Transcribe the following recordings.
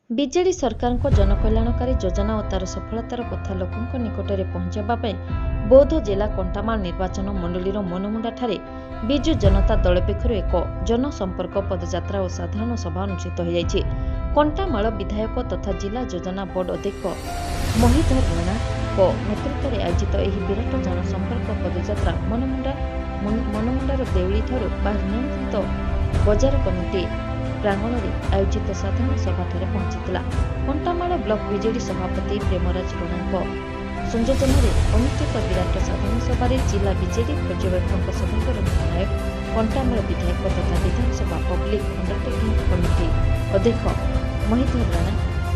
BJD ସରକାରଙ୍କ ଜନକଲ୍ୟାଣକାରୀ ଯୋଜନା ଓ ତାର ସଫଳତାର କଥା ଲୋକଙ୍କ ନିକଟରେ ପହଞ୍ଚାଇବା ପାଇଁ ବୌଦ୍ଧ ଜିଲ୍ଲା କଣ୍ଟାମାଳ ନିର୍ବାଚନ ମଣ୍ଡଳୀର ମନମୁଣ୍ଡାଠାରେ ବିଜୁ ଜନତା ଦଳ ପକ୍ଷରୁ ଏକ ଜନସମ୍ପର୍କ ପଦଯାତ୍ରା ଓ ସାଧାରଣ ସଭା ଅନୁଷ୍ଠିତ ହୋଇଯାଇଛି। କଣ୍ଟାମାଳ ବିଧାୟକ ତଥା ଜିଲ୍ଲା ଯୋଜନା ବୋର୍ଡ ଅଧ୍ୟକ୍ଷ ମହିଧର ରାଣାଙ୍କ ନେତୃତ୍ୱରେ ଆୟୋଜିତ ଏହି ବିରାଟ ଜନସମ୍ପର୍କ ପଦଯାତ୍ରା ମନମୁଣ୍ଡାର ଦେଉଳିଠାରୁ ବାହାରି ନିୟନ୍ତ୍ରିତ ବଜାର କମିଟି ପ୍ରାଙ୍ଗଣରେ ଆୟୋଜିତ ସାଧାରଣ ସଭାଠାରେ ପହଞ୍ଚିଥିଲା। କଣ୍ଟାମାଳ ବ୍ଲକ ବିଜେଡି ସଭାପତି ପ୍ରେମରାଜ ରଣାଙ୍କ ସଂଯୋଜନାରେ ଅନୁଷ୍ଠିତ ବିରାଟ ସାଧାରଣ ସଭାରେ ଜିଲ୍ଲା ବିଜେଡି ପର୍ଯ୍ୟବେକ୍ଷକ ସଭାଙ୍କର ନିର୍ଣ୍ଣାୟକ କଣ୍ଟାମାଳ ବିଧାୟକ ତଥା ବିଧାନସଭା ପବ୍ଲିକ ଅଣ୍ଡରଟେକିଂ କମିଟି ଅଧ୍ୟକ୍ଷ ମହିଧର ରାଣା,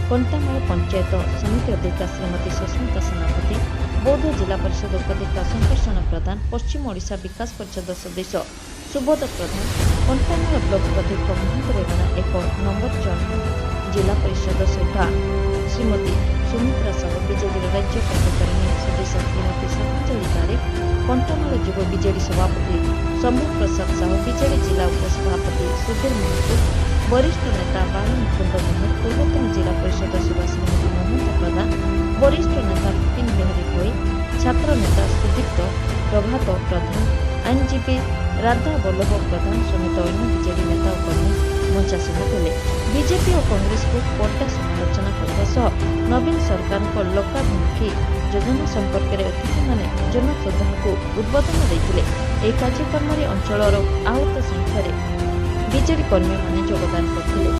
କଣ୍ଟାମାଳ ପଞ୍ଚାୟତ ସମିତି ଅଧ୍ୟକ୍ଷା ଶ୍ରୀମତୀ ସସ୍ମିତା ସେନାପତି, ବୌଦ୍ଧ ଜିଲ୍ଲା ପରିଷଦ ଉପାଧ୍ୟକ୍ଷ ଶଙ୍କର୍ଷଣ ପ୍ରଧାନ, ପଶ୍ଚିମ ଓଡ଼ିଶା ବିକାଶ ପରିଷଦ ସଦସ୍ୟ ସୁବୋଧ ପ୍ରଧାନ, କଣ୍ଟାମାଳ ବ୍ଲକ ଅଧ୍ୟକ୍ଷ ମହେନ୍ଦ୍ର ରାଣା, 1 ନମ୍ବର ଜିଲ୍ଲା ପରିଷଦ ସଭ୍ୟା ଶ୍ରୀମତୀ ସୁମିତ୍ରା ସାହୁ, ବିଜେଡିର ରାଜ୍ୟ କାର୍ଯ୍ୟକାରିଣୀ ସଦସ୍ୟ ଶ୍ରୀମତୀ ସତ୍ୟଞ୍ଜଳି ତାରେକ, କଣ୍ଟାମାଳ ଯୁବ ବିଜେଡି ସଭାପତି ଶମ୍ଭୁ ପ୍ରସାଦ ସାହୁ, ବିଜେଡି ଜିଲ୍ଲା ଉପସଭାପତି ସୁଧୀର ମହାନ୍ତି, ବରିଷ୍ଠ ନେତା ବାଳମୁକୁନ୍ଦ ମେହେର, ପୂର୍ବତନ ଜିଲ୍ଲା ପରିଷଦ ସଭା ଶ୍ରୀମତୀ ମମତା ପ୍ରଧାନ, ବରିଷ୍ଠ ନେତା ବିପିନ ବିହାରୀ ଭୋଇ, ଛାତ୍ର ନେତା ସୁଦୀପ୍ତ ପ୍ରଭାତ ପ୍ରଧାନ, ଆଇନଜୀବୀ ରାଧା ବଲ୍ଲଭ ପ୍ରଧାନ ସମେତ ଅନ୍ୟ ବିଜେଡି ନେତା ଓ କର୍ମୀ ମଞ୍ଚାସୀନ ଥିଲେ। ବିଜେପି ଓ କଂଗ୍ରେସକୁ କଡ଼ା ସମାଲୋଚନା କରିବା ସହ ନବୀନ ସରକାରଙ୍କ ଲୋକାଭିମୁଖୀ ଯୋଜନା ସମ୍ପର୍କରେ ଅତିଥିମାନେ ଜନଶ୍ରଦ୍ଧାକୁ ଉଦ୍ବୋଧନ ଦେଇଥିଲେ। ଏହି କାର୍ଯ୍ୟକ୍ରମରେ ଅଞ୍ଚଳର ଆହୁତ ସଂଖ୍ୟାରେ ବିଜେଡି କର୍ମୀମାନେ ଯୋଗଦାନ କରିଥିଲେ।